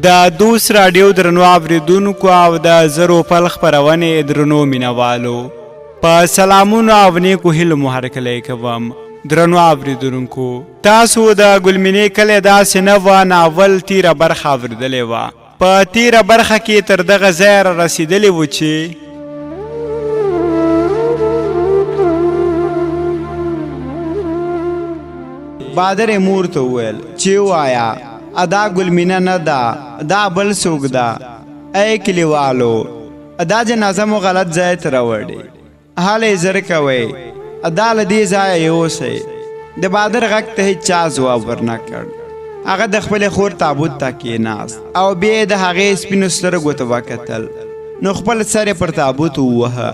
د دوست راډیو درنو اوریدونکو او د زرو پل خپرونې درنو مینوالو په سلامونو او نیکو هیلو مو هرکلی کوم. درنو اوریدونکو تاسو د ګلمینې کلی داسې نه وه ناول تیره برخه اورېدلې وه. په تیره برخه کې تر دغه ځایه را رسېدلې وو چې بادر مور ته وویل چې وایا ادا ګلمینه نه ده دا بل څوک ده. ای کلیوالو دا جنازه مو غلط ځای ته راوړې حال یې زر کوئ دا له دې ځایه یوسئ. د بادر غږ ته هېڅ چا ځواب ورنه کړ. هغه د خپلې خور تابوت ته کېناست او بیا یې د هغې سپینو سترګو ته وکتل نو خپل سر یې پر تابوت ووهه.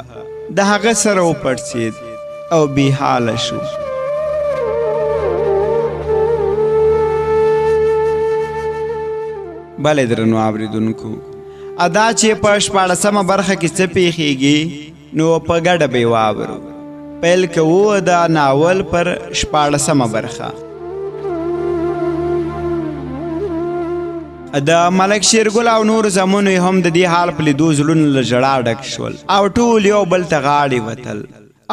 د هغه سر وپړسېد او بېحاله شو. بله درنو اوریدونکو ادا چې په 14مه برخه کې څه پیښیږي نو په ګډه به یې واورو. پیل کوو د ناول پر 14مه برخه. د ملک شیرګل او نور زامنو یې هم د دې حال په لیدو زړونه له ژړا ډک شول او ټول یو بل ته غاړې وتل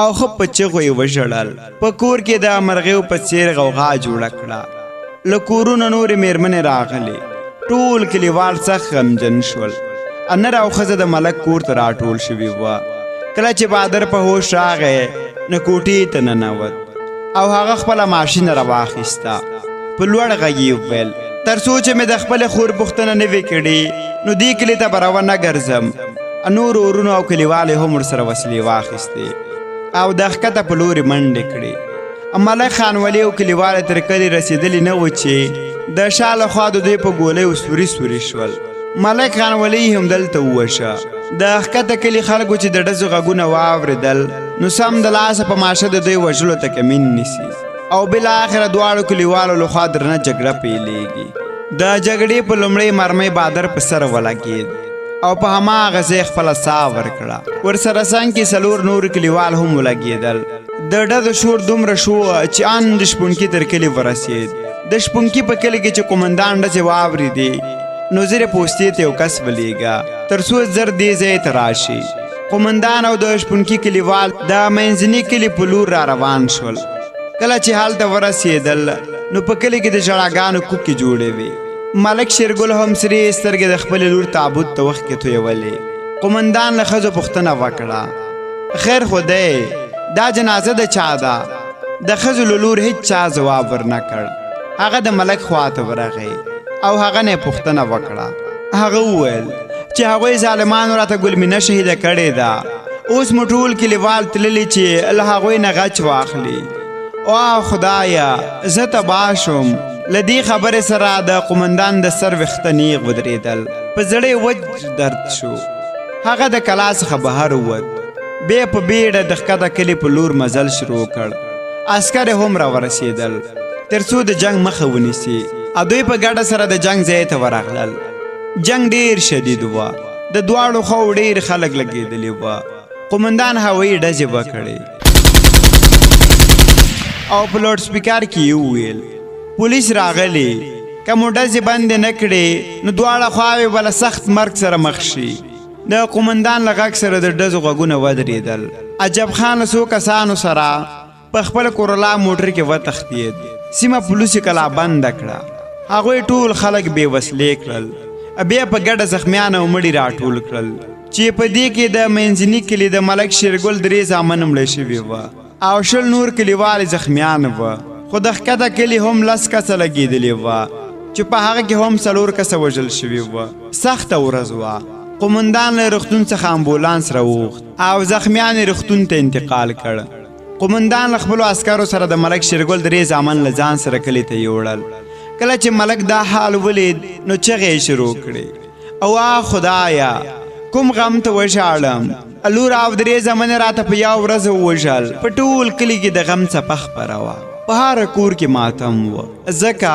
او ښه په چغو یې وژړل. په کور کې د مرغیو په څېر غوغا جوړه کړه. له کورونو نورې مېرمنې راغلې. ټول کلیوال سخت غمجن شول. نر او ښځه د ملک کور ته راټول شوي وه. کله چې بادر په هوش راغی نو کوټې ته ننوت او هغه خپله ماشین راواخیسته. په لوړ غږ یې وویل تر څو چې مې د خپلې خور پوښتنه نه وي کړې نو دې کلي ته به راونه ګرځم. نور ورونو او کلیوال یې هم ورسره وسلې واخیستې او د ښکته په لورې منډې کړې. ملک خانولي او کلیوال تر کلي رسېدلي نه و چې د شا له خوا د دوی په ګولیو سوري سوري شول. ملک خانولي هم دلته ووشه. د ښکته کلي خلکو چې د ډزو غږونه واورېدل نو سم د لاسه په ماشه د دوی وژلو ته کمین نیسي او بالاخره دواړو کلیوالو لخوا درنه جګړه پیلېږي. د جګړې په لومړۍ مرمۍ بادر په سر ولګېد او په هماغه ځای خپله ساه ورکړه. ورسره څنګ کې 4 نور کلیوال هم ولګېدل. د ډزو شور دومره شو چې ان د شپونکي تر کلي ورسېد. د شپونکي په کلي کې چې قومندان ډزې واورېدې نو زیرې پوستې ته یو کس ولېږه تر څو زر دې ځای ته راشي. قومندان او د شپونکي کلیوال د منځني کلي په لور را روان شول. کله چې هلته ورسېدل نو په کلي کې د ژړاګانو کوکې جوړې وې. ملک شیرګل هم سرې سترګې د خپلې لور تابوت ته وښکې تویولې. قومندان له ښځو پوښتنه وکړه خیر خو دی دا جنازه د چا ده؟ د ښځو له لور هېڅ چا ځواب ورنه کړ. هغه د ملک خواته ورغی او هغه نه پوښتنه وکړه. هغه وویل چې هغوی ظالمانو راته ګلمینه شهیده کړې ده. اوس مو ټول کلیوال تللي چې له هغوی نه غچ واخلي. او خدایه زه تباه شوم. له دې خبرې سره د قومندان د سر ویښته نیغ ودرېدل. په زړه یې وج درد شو. هغه د کلا څخه بهر ووت. بیا په بیړه د ښکته کلي په لور مزل شروع کړ. عسکر هم را ورسېدل تر څو د جنگ مخه ونیسي. دوی په ګډه سره د جنگ ځای ته ورغلل. جنگ ډیر شدید و. د دواړو خواو ډیر خلک لګېدلي وه. قومندان هوایي ډزې وکړې او په لوډ سپیکر کې یې وویل پولیس راغلي که مو ډزې بندې نه کړې نو دواړه خواوې به له سخت مرګ سره مخ شي. د قومندان له غږ سره د ډزو غږونه ودرېدل. عجب خان له څو کسانو سره په خپل کورولا موټر کې وتښتېد. سیمه پولیسو کلا بنده کړه. هغوی ټول خلک بې وسلې کړل. بیا په ګډه زخمیان او مړي راټول کړل چې په دې کې د منځني کلي د ملک شیرګل 3 زامن مړه شوي وه او 20 نور کلیوال زخمیان وه. خو د ښکته کلي هم 10 کسه لګېدلي وه چې په هغه کې هم 4 کسه وژل شوي وه. سخته ورځ وه. قومندان له روغتون څخه امبولانس راوغوښت او زخمیان یې روغتون ته انتقال کړ. قومندان له خپلو عسکرو سره د ملک شیرګل 3 زامن له ځان سره کلي ته یوړل. کله چې ملک دا حال ولید نو چغې یې شروع کړې او خدایه کوم غم ته وژاړم. لور او 3 زامن راته په یو ورځ ووژل. په ټول کلي کې د غم څپه خپره وه. په هر کور کې ماتم وه ځکه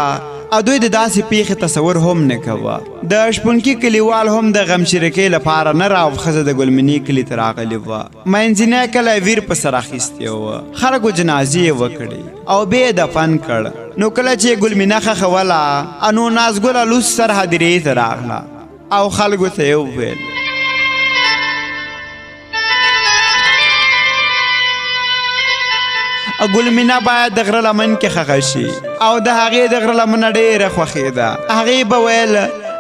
دوی د داسې پیښې تصور هم نه کوه. د شپونکي کلیوال هم د غمشریکۍ لپاره نر او ښځه د ګلمینې کلي ته راغلې وه. منځنی کلی ویر په سر اخیستی وه. خلکو جنازې یې وکړې او بیا یې دفن کړ. نو کله چې ګلمینه خخوله انو نازګله لوس سر هدیرې ته راغله او خلکو ته یې وویل ګلمینه باید د غره لمن کې ښخه شي او د هغې د غره لمنه ډېره خوښېده هغې به ویل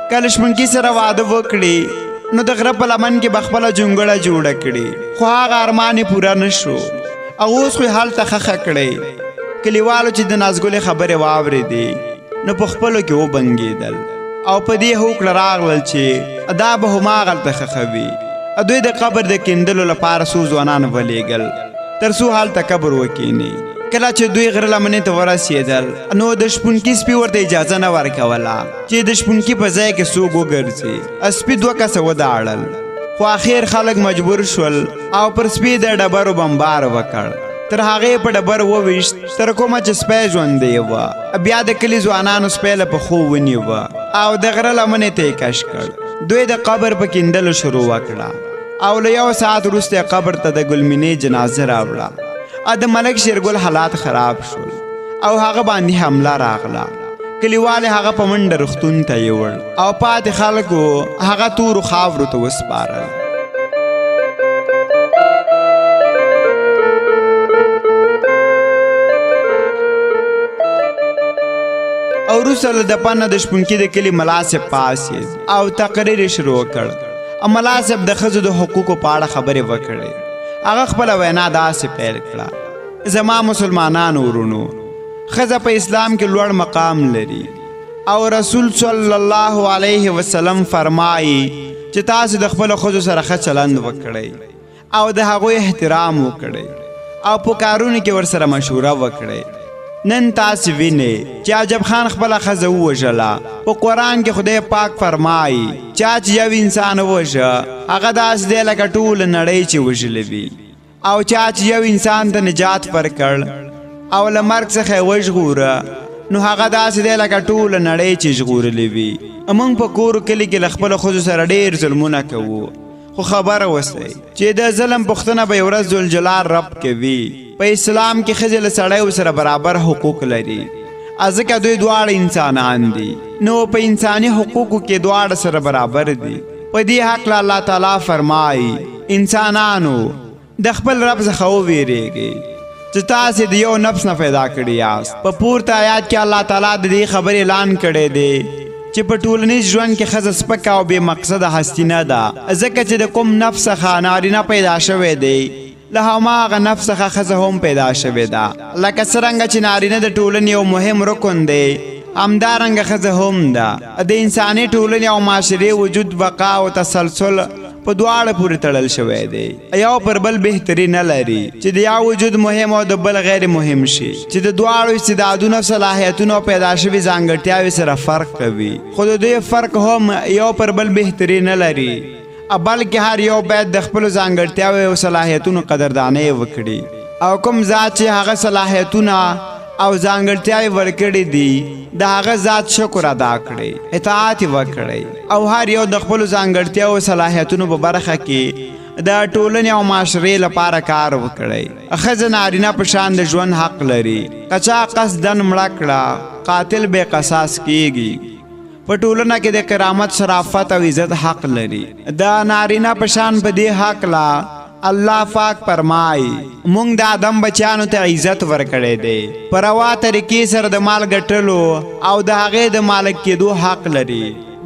که له شپونکي سره واده وکړي نو د غره په لمن کې به خپله جونګړه جوړه کړي خو هغه ارمان یې پوره نه شو او اوس خو یې هلته ښخه کړی کلیوالو چې د نازګلې خبرې واورېدې نو په خپلو کې وبنګېدل او په دې هوکړه راغلل چې دا به هماغلته ښخه وي دوی د قبر د کیندلو لپاره څو ځوانان ولېږل تر څو هلته قبر وکینی کله چې دوی غره لمنې ته ورسېدل نو د شپونکي سپي ورته اجازه نه ورکوله چې د شپونکي په ځای کې څوک وګرځي سپي 2 کسه وداړل خو اخر خلک مجبور شول او پر سپي د ډبرو بمبار وکړ تر هغې په ډبر وویشت تر کومه چې سپی ژوندی وه بیا د کلي ځوانانو سپی له پښو ونیوه او د غره لمنې ته یې کش کړ دوی د قبر په کیندلو شروع وکړه او له 1 ساعت وروسته قبر ته د ګلمینې جنازه راوړه د ملک شیرګل حالات خراب شول او هغه باندې حمله راغله کلیوال هغه په منډه روغتون ته یوړ او پاتې خلکو هغه تورو خاورو ته وسپارل او وروسته له دپنه د شپونکي د کلي ملاسب پاسېد او تقریر یې شروع کړ ملاسب د ښځو د حقوقو په اړه خبرې وکړې هغه خپله وینا داسې پیل کړه زما مسلمانانو ورونو ښځه په اسلام کې لوړ مقام لري او رسول صلی الله علیه وسلم فرمایي چې تاسو د خپلو ښځو سره ښه چلند وکړئ او د هغوی احترام وکړئ او په کارونو کې ورسره مشوره وکړئ نن تاسو وینئ چې عجب خان خپله ښځه ووژله په قرآن کې خدای پاک فرمایي چا چې یو انسان ووژه هغه داسې دی لکه ټوله نړۍ چې وژلی وي او چا چې یو انسان ته نجات ورکړ او له مرګ څخه یې وژغوره نو هغه داسې دی لکه ټوله نړۍ چې ژغورلی وي موږ په کور کلي کې له خپلو ښځو سره ډېر ظلمونه کوو خو خبره اوسئ چې د ظلم پوښتنه به یو ورځ ذوالجلال رب کوي په اسلام کې ښځې له سړیو سره برابر حقوق لري ځکه دوی دواړه انسانان دي نو په انساني حقوقو کې دواړه سره برابر دي په دې هکله الله تعالی فرمایي انسانانو د خپل رب څخه وویریږئ چې تاسې د یو نفس نه پیدا کړي یاست په پورته آیات کې الله تعالی د دې خبرې اعلان کړی دی چې په ټولنیز ژوند کې ښځه سپکه او بې مقصده هستي نه ده ځکه چې د کوم نفس څخه نارینه پیدا شوی دی له هماغه نفس څخه ښځه هم پیدا شوې ده لکه څرنګه چې نارینه د ټولنې یو مهم رکن دی همدارنګه ښځه هم ده د انساني ټولنې او معاشرې وجود بقا او تسلسل په دواړه پورې تړل شوی دی یو پر بل بهتري نه لري چې د یو وجود مهم او د بل غیر مهم شي چې د دواړو استعدادونو صلاحیتونو او پیدا شوي ځانګړتیاوې سره فرق کوي خو د دوی فرق هم یو پر بل بهتري نه لري بلکې هر یو باید د خپلو ځانګړتیاوو او صلاحیتونو قدردانۍ وکړي او کوم ذات چې هغه صلاحیتونه او ځانګړتیاوې ورکړي دي د هغه ذات شکر ادا کړئ اطاعت وکړئ او هر یو د خپلو ځانګړتیاوو او صلاحیتونو په برخه کې د ټولنې او معاشرې لپاره کار وکړئ ښځه نارینه په شان د ژوند حق لري که چا قصدن مړه کړه قاتل بې قصاص کیږي په ټولنه کې د کرامت شرافت او عزت حق لري د نارینه په شان په دې حق لا الله پاک فرمایي مونږ د آدم بچیانو ته عزت ورکړی دی په روا طریقې سره د مال ګټلو او د هغې د مالک کېدو حق لري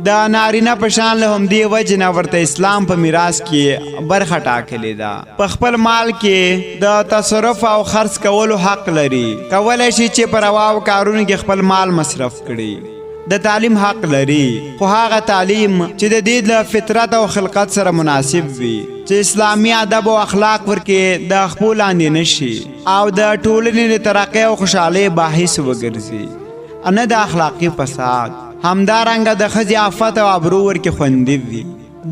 د نارینه په شان له همدې وجې نه ورته اسلام په میراث کې برخه ټاکلې ده په خپل مال کې د تصرف او خرڅ کولو حق لري کولی شي چې په رواو کارونو کې خپل مال مصرف کړي د تعلیم حق لري خو هغه تعلیم چې د دې له فطرت او خلقت سره مناسب وي چې اسلامي ادب او اخلاق ورکې د خپو لاندې نشي او د ټولنې د ترقۍ او خوشحالۍ باعث وګرځي نه د اخلاقي فساد همدارنګه د ښځې عفت او ابرو ورکې خوندي وي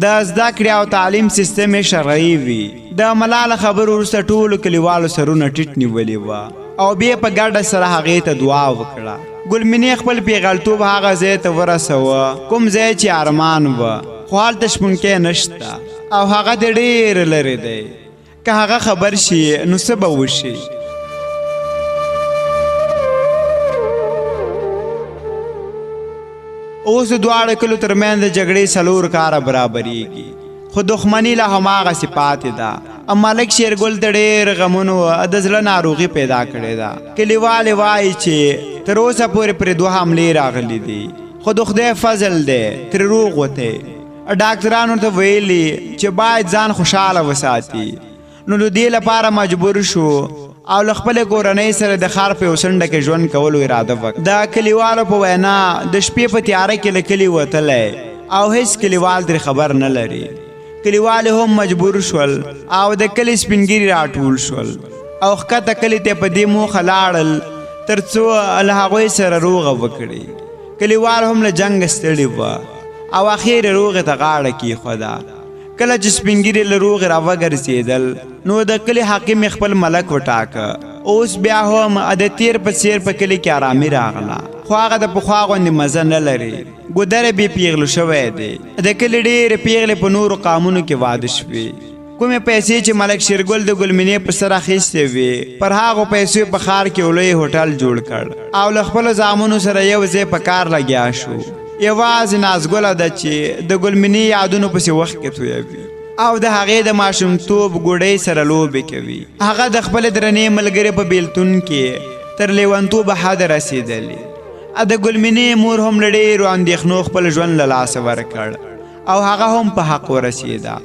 د زده کړې او تعلیم سیستم شرعي وي د ملاله خبرو وروسته ټولو کلیوالو سرونه ټیټ نیولي وه او بیا په ګډه سره هغې ته دعا وکړه ګلمینې خپل پیغلتوب هغه ځای ته ورسوه کوم ځای چې ارمان وه خو هلته شپونکی نشته او هغه د ډېر لرې دی که هغه خبر شي نو څه به وشي اوس دواړو کلو ترمنځ د جګړې 4 کاره برابرېږي خو دښمني له هماغسې پاتې ده. ملک شیرګل ته ډېر غمونو د زړه ناروغي پیدا کړې ده. کلیوالې وایي چې تر اوسه پورې پرې 2 حملې راغلي دي خو د خدای فضل دی ترې روغ وتی. ډاکټرانو ته ویلي چې باید ځان خوشحاله وساتي نو د دې لپاره مجبور شو او له خپلې کورنۍ سره د ښار په یو څنډه کې ژوند کولو اراده وکړه. د کلیوالو په وینا د شپې په تیاره کې له کلي وتلی او هیڅ کلیوال ترې خبر نه لري. کلیوال هم مجبور شول او د کلي سپینګیري راټول شول او ښکته کلي ته په دې موخه لاړل تر څو له هغوی سره روغه وکړي. کلیوال هم له جنګ ستړي وه او اخیر روغې ته غاړه کېښوده. کله چې سپینګیري له روغې راوګرځېدل نو د کلي حاکم خپل ملک وټاکه. اوس بیا هم د تیر په څیر په کلي کې ارامي راغله خو هغه د پخوا غوندې مزه نه لري. ګودره بې پیغلو شوی دی. د کلي ډېرې پیغلې په نورو قامونو کې واده شوې. کومې پیسې چې ملک شیرګل د ګلمینې په سر اخیستې وې پر هغو پیسو په ښار کې لوی هوټل جوړ کړ او له خپلو زامنو سره یو ځای په کار لګیا شو. یوازې نازګله ده چې د ګلمینې یادونو پسې وخت کې تویوي او د هغې د ماشومتوب ګوډۍ سره لوبې کوي. هغه د خپلې درنې ملګرې په بیلتون کې تر لیونتوبه حده رسېدلې. د ګلمینې مور هم له ډېرو اندېښنو خپل ژوند له لاسه ورکړ او هغه هم په حق ورسېده.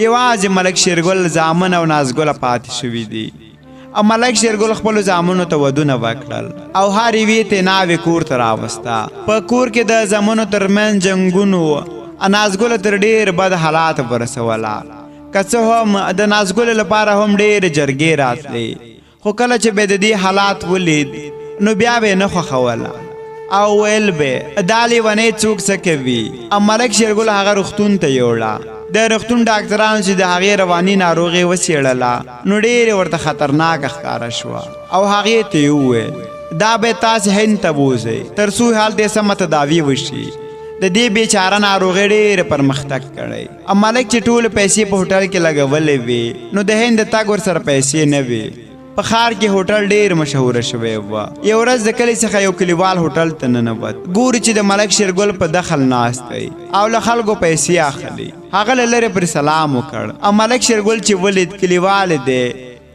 یوازې ملک شیرګل زامن او نازګله پاتې شوي دي. ملک شیرګل خپلو زامنو ته ودونه وکړل او هر یوې ته ناوې کور ته راوسته. په کور کې د زامنو ترمنځ جنګونو نازګله تر ډېر بد حالات ورسوله. که څه هم د نازګلې لپاره هم ډېرې جرګې راتلې خو کله چې به د دې حالات ولید نو بیا به یې نه خوښوله او ویل به دا لیونۍ څوک څه کوي. ملک شیرګل هغه روغتون ته یوړه. د روغتون ډاکټرانو چې د هغې رواني ناروغۍ وڅېړله نو ډېرې ورته خطرناکه ښکاره شوه او هغې ته یې وویل دا به تاسې هند ته بوځئ تر څو هلته یې سمه تداوي وشي. د دې بیچاره ناروغۍ ډېر پرمختګ کړی. ملک چې ټولې پیسې په هوټل کې لګولې وې نو د هند د تګ ورسره پیسې نه وې. په ښار کې هوټل ډېر مشهوره شوی وه. یو ورځ د کلي څخه یو کلیوال هوټل ته ننوت. ګوري چې د ملک شیرګل په دخل ناست دی او له خلکو پیسې اخلي. هغه له لرې پرې سلام وکړ او ملک شیرګل چې ولید کلیوال دی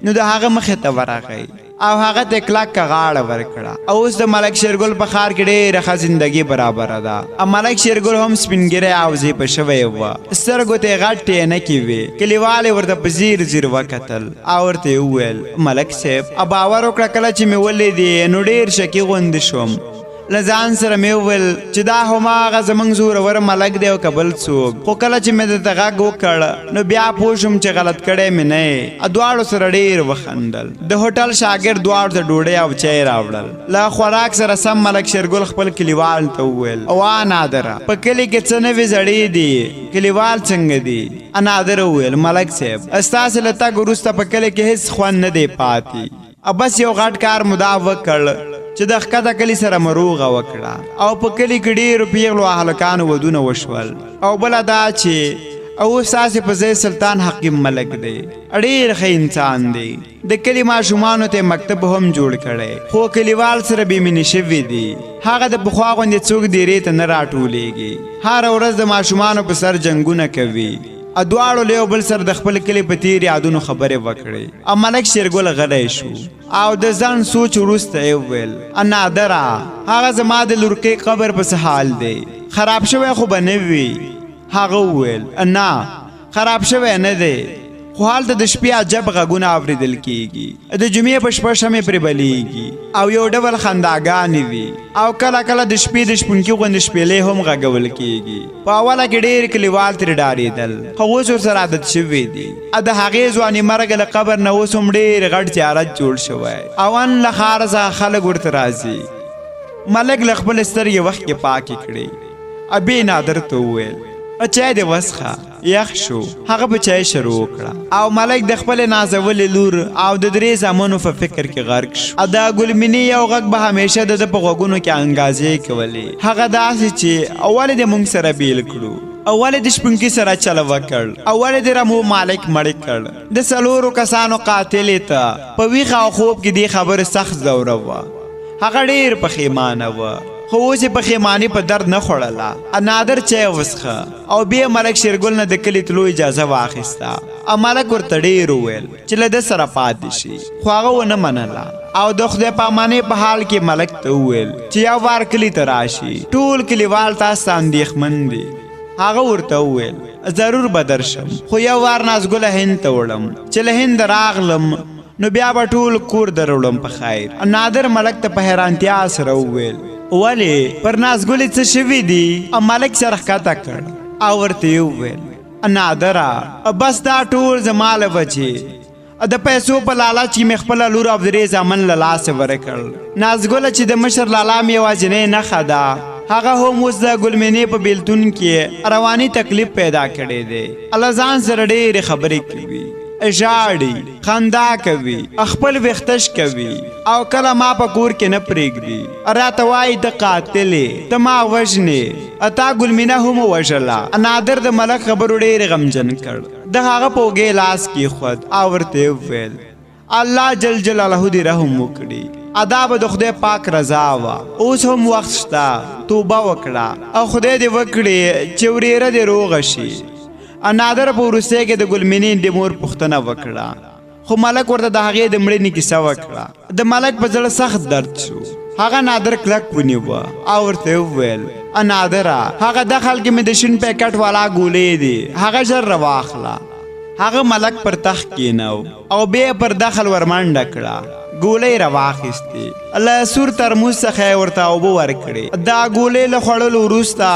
نو د هغه مخې ته ورغی او هغه ته کلکه غاړه ورکړه. اوس د ملک شیرګل په ښار کې ډېره ښه زندګي برابره ده. ملک شیرګل هم سپینګیری او زیبه شوی وه. سترګو ته یې غټ ټینکې وې. کلیوالې ورته په ځیر ځیر وکتل او ورته یې وویل ملک صاحب باور وکړه کله چې مې ولیدې نو ډېر شکي غوندې شوم. له ځان سره مې وویل چې دا هماغه زموږ زورور ملک دی او که بل څوک. خو کله چې مې درته غږ وکړ نو بیا پوه شوم چې غلط کړی مې نه یې. دواړو سره ډېر وخندل. د هوټل شاګرد دواړو ته ډوډۍ او چای راوړل. له خوراک سره سم ملک شیرګل خپل کلیوال ته وویل وا نادره په کلي کې څه نوې زړې دي کلیوال څنګه دي. نادره وویل ملک صاحب ستاسې له تګ وروسته په کلي کې هېڅ خوند نه دی پاتې. بس یو غټ کار مو دا وکړ چې د ښکته کلي سره مروغه وکړه او په کلي کې ډېرو پیغلو هلکانو ودونه وشول. او بله دا چې اوس ستاسې په ځای سلطان حکیم ملک دی. ډېر ښه انسان دی. د کلي ماشومانو ته مکتب هم جوړ کړی خو کلیوال سره بې مینې شوي دي. هغه د پخوا غوندې څوک ډېرې ته نه راټولېږي. هره ورځ د ماشومانو په سر جنګونه کوي. دواړو له یو بل سره د خپل کلي په تیر یادونو خبرې وکړې. ملک شیرګل غلی شو او د ځان سوچ وروسته یې وویل نادره هغه زما د لورکۍ قبر په څه حال دی خراب شوی خو به نه وي. هغه وویل نه خراب شوی نه دی خو هلته د شپې عجب غږونه اورېدل کېږي. د جمعې په شپه شمې پرې بلیږي او یو ډول خنداګانې وي او کله کله د شپې د شپونکي غوندې شپېلې هم غږول کېږي. په اوله کې ډېر کلیوال ترې ډارېدل خو اوس ورسره عادت شوي دي. د هغې ځواني مرګه له قبر نه اوس هم ډېر غټ زیارت جوړ شوی او ان له ښاره څخه خلک ورته راځي. ملک له خپل سترګې وخت کې پاکې کړې. ابې نادر ته وویل چای دې وڅښه یخ شو. هغه به چای شروع کړه او ملک د خپلې نازولې لور او د 3 زامنو په فکر کې غرق شو. د ګلمینې یو غږ به همیشه د ده په غوږونو کې انګازې کولې. هغه داسې چې اول دې موږ سره بیل کړو اول د شپونکي سره چل وکړ اول د رمو مالک مړ کړ. د 4 کسانو قاتل ته په ویښه او خوب کې دې خبرې سخت ځوره وه. هغه ډېر پښیمانه وه خو اوس یې پښیماني په درد نه خوړله. نادر چای وڅښه او بیا ملک شیرګل نه د کلي تلو اجازه واخیسته. ملک ورته ډېر وویل چې له ده سره پاتې شي، خو هغه ونه منله او د خدای په امانۍ په حال کې ملک ته وویل چې یو وار کلي ته راشي، ټول کلیوال تاسو ته اندېښمن دي. هغه ورته وویل ضرور به درشم، خو یو وار نازګله هند ته وړم، چې له هند راغلم نو بیا به ټول کور دروړم په خیر. نادر ملک ته په حیرانتیا سره وویل ولې پر نازګلې څه شوي دي؟ ملک سر ښکته کړ او ورته یې وویل نادره بس دا ټول زما له وجې د پیسو په لالچ کې مې خپله لور عبدالرې زامن له لاسه ورکړ. نازګله چې د مشر لالا مې یوازینۍ نښه ده، هغه هم اوس د ګلمینې په بیلتون کې رواني تکلیف پیدا کړی دی. الله ځان سره ډېرې خبرې کوي، ژاړي، خندا کوي، خپل ویښتش کوي او کله ما په کور کې نه پرېږدي. راته وایي ته قاتل یې، ته ما وژنې، تا ګلمینه هم ووژله. نادر د ملک خبرو ډېر غمجن کړ، د هغه په اوږې لاس کېښود او ورته وویل الله جل جلاله دې رحم وکړي. ادا به د خدای پاک رضا وه، اوس هم وخت شته، توبه وکړه او خدای دې وکړي چې ورېره دې روغه شي. نادر په وروستۍ کې د ګلمینې د مور پوښتنه وکړه، خو ملک ورته د هغې د مړینې کیسه وکړه. د ملک په زړه سخت درد شو. هغه نادر کلک ونیوه او ورته وویل نادره هغه دخل کې مې د شین پیکټ والا ګولې دي، هغه ژر راواخله. هغه ملک پر تخت کېنو او بیا پر دخل ورمنډه کړه، ګولۍ راواخیستې، له سور ترموز څخه یې ورته اوبه ورکړې. دا ګولۍ له خوړلو وروسته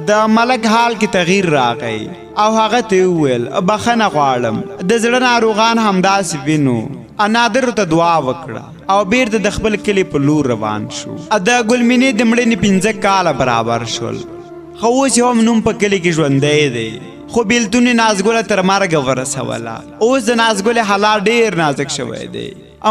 د ملک حال کې تغییر راغی او هغه ته وویل بخښنه غواړم، د زړه ناروغان همداسې وینو. نادر ته دعا وکړه او بیرته د خپل کلي په لور روان شو. د ګلمینې د مړینې 15 کاله برابر شول، خو اوس هم نوم په کلي کې ژوندی دی. خو بیلتون نازګله تر مرګه ورسوله. اوس د نازګلې حالات ډېر نازک شوی دی.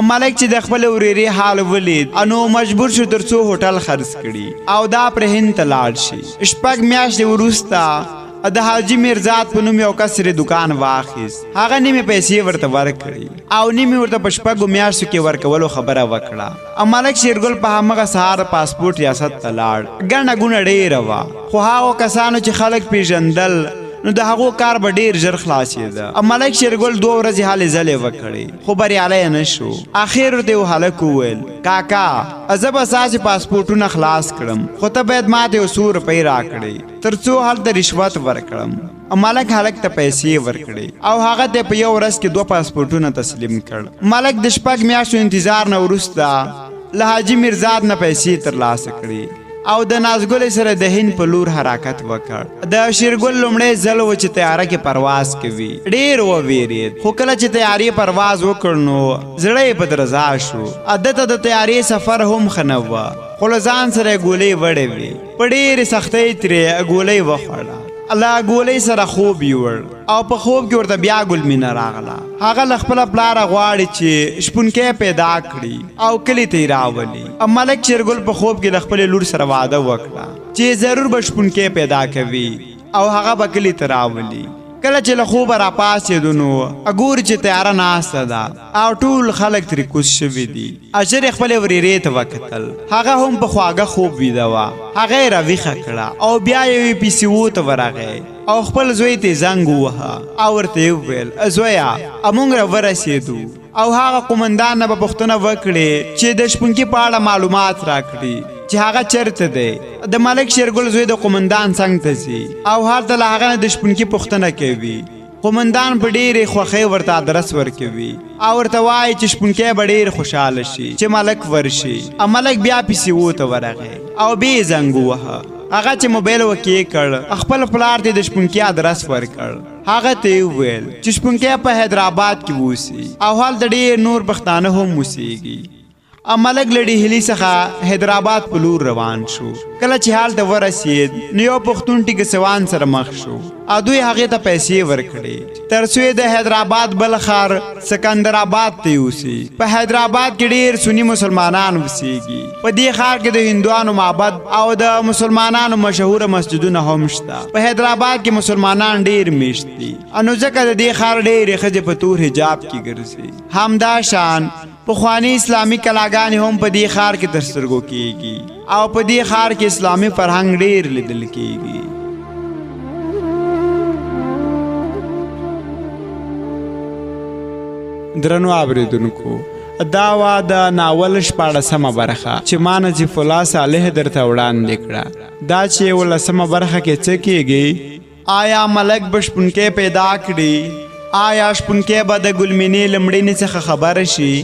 ملک چې د خپل ورېرې حال ولید نو مجبور شو تر څو هوټل خرڅ کړي او دا پر هند ته لاړ شي. 6 میاشتې وروسته د حاجي میرزاد په نوم یو کس یې دکان واخیست. هغه نیمې پیسې ورته ورکړي او نیمې ورته په 6 میاشتو کې ورکولو خبره وکړه. ملک شیرګل په همغه سهار پاسپورټ ریاست ته لاړ. ګڼه ګوڼه ډېره وه، خو هغو کسانو چې خلک پیژندل نو د هغو کار به ډېر ژر خلاصېده. ملک شیرګل 2 ورځې هلې ځلې وکړې، خو بریالی نه شو. اخر ورته یو هلک وویل کاکا زه به ستاسې پاسپورټونه خلاص کړم، خو ته باید ماته یو 100 روپۍ راکړې تر څو هلته رشوت ورکړم. ملک هلک ته پیسې ورکړې او هغه ته په یو ورځ کې 2 پاسپورټونه تسلیم کړ. ملک د 6 میاشتو انتظار نه وروسته له حاجي میرزاد نه پیسې ترلاسه کړې او د نازګلې سره د هند په لور حرکت وکړ. د شیرګل لومړی ځل و چې طیاره کې پرواز کوي، ډېر وویرېد، خو کله چې طیارې پرواز وکړ نو زړه یې په درزا شو. دته د طیارې سفر هم ښه نه وه، خو له ځان سره یې ګولۍ وړې وې. په ډېرې سختۍ ترې ګولۍ وخوړه. له ګولۍ سره خوب یوړ او په خوب کې ورته بیا ګلمینه راغله. هغه له خپله پلاره غواړي چې شپونکی پیدا کړي او کلي ته یې راولي. ملک شیرګل په خوب کې له خپلې لور سره واده وکړه چې ضرور به شپونکی پیدا کوي او هغه به کلي ته راولي. کله چې له خوبه راپاڅېدو نو ګوري چې تیاره ناسته ده او ټول خلک ترې کوز شوي دي. ژر یې خپلې ورېرې ته وکتل، هغه هم په خواږه خوب ویده وه. هغه یې راویښه کړه او بیا یې PCO ته ورغی او خپل زوی ته زنګ ووهه او ورته یې وویل زویه موږ راورسېدو. او هغه قومندان نه به پوښتنه وکړې چې د شپونکي په اړه معلومات راکړي چې هغه چېرته دی. د ملک شیرګل زوی د قومندان څنګ ته ځي او هلته له هغه نه د شپونکي پوښتنه کوي. قومندان په ډېرې خوښۍ ورته ادرس ورکوي او ورته وایي چې شپونکی به ډېر خوشحاله شي چې ملک ورشي. ملک بیا PCO ته ورغی او بیا یې زنګ ووهه. هغه چې موبایل وکې کړ، خپل پلار ته د شپونکي ادرس ورکړ. هغه ته یې وویل چې شپونکی په حیدرآباد کې اوسي او هلته ډېر نور پښتانه هم اوسېږي. ملک له ډهلي څخه حیدرآباد په لور روان شو. کله چې هلته ورسېد نو یو پښتون ټیکه سوان سره مخ شو او دوی هغې ته پیسې ورکړې تر څو یې د حیدرآباد بل ښار سکندرآباد ته یوسي. په حیدرآباد کې ډېر سني مسلمانان اوسېږي. په دې ښار کې د هندوانو معبد او د مسلمانانو مشهوره مسجدونه هم شته. په حیدرآباد کې مسلمانان ډېر میشت دي نو ځکه د دې ښار ډېرې ښځې په تور حجاب کې ګرځي. همدا شان پخوانی اسلامی کلاګانې هم په دې ښار کې تر سترګو کېږي او په دې ښار کې اسلامي فرهنګ ډېر لیدل کېږي. درنو اوریدونکو، دا وا د ناول 14مه برخه چې ما نجیف الله صالح درته وړاندې کړه. دا چې 18مه برخه کې څه کېږي؟ آیا ملک به شپونکی پیدا کړي؟ آیا شپونکی به د ګلمینې له مړینې څخه خبره شي؟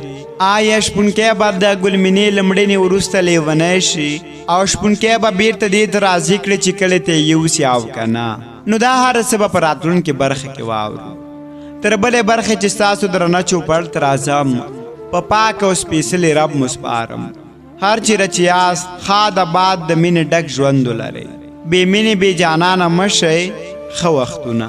آیا شپونکی به د ګلمینې له مړینې وروسته لیونی شي؟ او شپونکی به بیرته دې ته راضي کړي چې کلي ته یې یوسي او که نه؟ نو دا هر څه به په راتلونکې برخه کې واورو. تر بلې برخې چې ستاسو درنه چوپړ ته راځم، په پاک او سپېڅلي رب مو سپارم. هر چېرې چې یاست ښاد آباد د مینې ډک ژوند ولرئ. بې مینې بې جانانه مه شئ. ښه وختونه.